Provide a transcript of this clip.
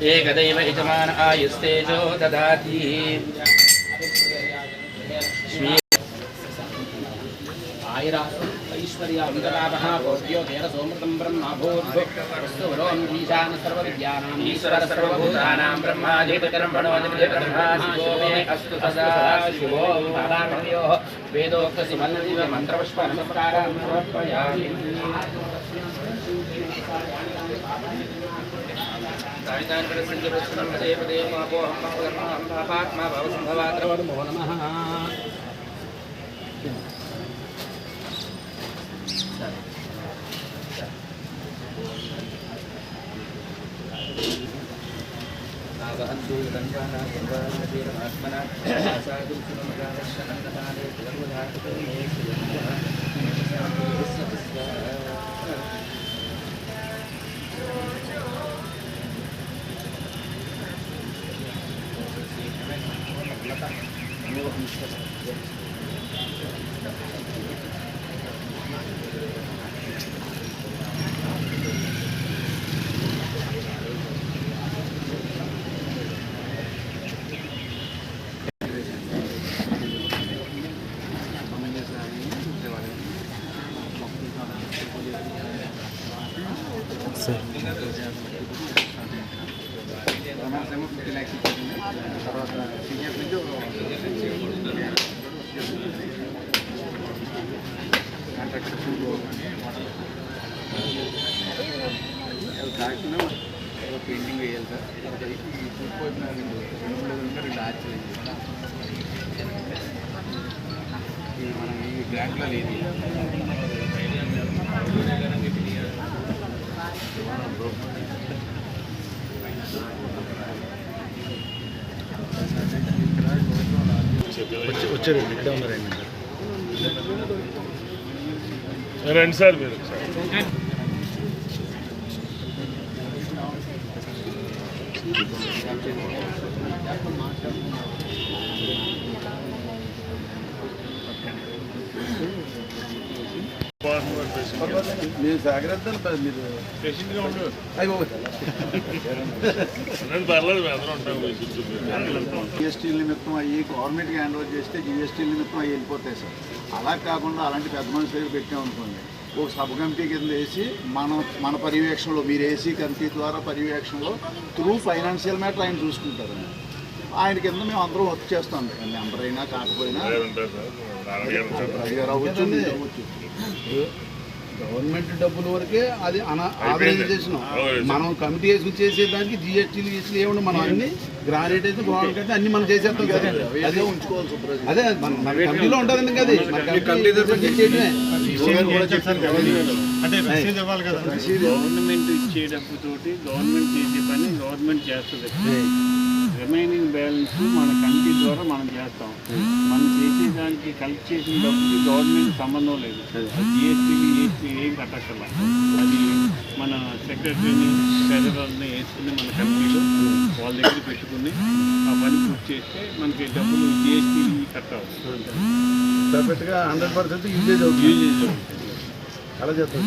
एकदैव यजमान आयुस्तेजो ददाति ऐश्वर्याभिलाभः भोज्यो तेन सोमृतं ब्रह्मभूर्भुवस्सुवरों ईशान सर्वविद्यानाम् ईश्वर सर्वभूतानां ब्रह्माधिपतिर्ब्रह्मणोऽधिपतिर्ब्रह्मा शिवो मे अस्तु सदा शिवो भवामयोः वेदोक्तसुमन्दिव मन्त्रपुष्पनमस्कारान् समर्पयामि नमो नमः। పెయింటింగ్ వేయాలి సార్ మనం ఈ గ్రాంట్లో లేదు వచ్చారండి ఇక్కడ ఉన్నారండి రండి సార్ మీరు మీరు జాగ్రత్తలు మీరు పేషెంట్గా ఉండదు పర్లేదు జిఎస్టీ నిమిత్తం అయ్యి గవర్నమెంట్కి హ్యాండ్ ఓవర్ చేస్తే జిఎస్టీ నిమిత్తం అవి వెళ్ళిపోతాయి సార్. అలా కాకుండా అలాంటి పెద్ద మనిషి దగ్గర పెట్టామనుకోండి, ఒక సబ్ కమిటీ కింద వేసి మన పర్యవేక్షణలో మీరు ఏసీ కమిటీ ద్వారా పర్యవేక్షణలో త్రూ ఫైనాన్షియల్ మ్యాటర్ ఆయన చూసుకుంటారు. ఆయన కింద మేము అందరం వర్క్ చేస్తాం. మెంబర్ అయినా కాకపోయినా గవర్నమెంట్ డబ్బుల వరకే అది ఆథరైజేషన్. మనం కమిటీ వేసుకుని చేసేదానికి జిఎస్టీలు గిస్టీలు ఏమన్నా మనం అన్ని గ్రానైట్ అయితే గవర్నమెంట్ అయితే అన్ని మనం చేసేస్తాం కదా. అదే ఉంచుకోవాలి. అదే మన కమిటీలో ఉంటుంది కదా. గవర్నమెంట్ ఇచ్చే డబ్బుతోటి గవర్నమెంట్ చేసే పని గవర్నమెంట్ చేస్తుంది. రిమైనింగ్ బ్యాలెన్స్ మన కమిటీ ద్వారా మనం చేస్తాం. మనం చేసేదానికి కలెక్ట్ చేసిన డబ్బుకి గవర్నమెంట్ సంబంధం లేదు. జిఎస్టీలు ఏం కట్టక్కర్లా. అది మన సెక్రటరీని ట్రెజరర్ని వేసుకుని మన కమిటీలో వాళ్ళ దగ్గర పెట్టుకుని ఆ పని పూర్తి చేస్తే మనకి డబ్బులు జిఎస్టీలు కట్టాలి. పర్ఫెక్ట్గా 100% యూజేజ్ అవుతుంది. యూజేజ్ అవుతుంది. అలా చేస్తాం.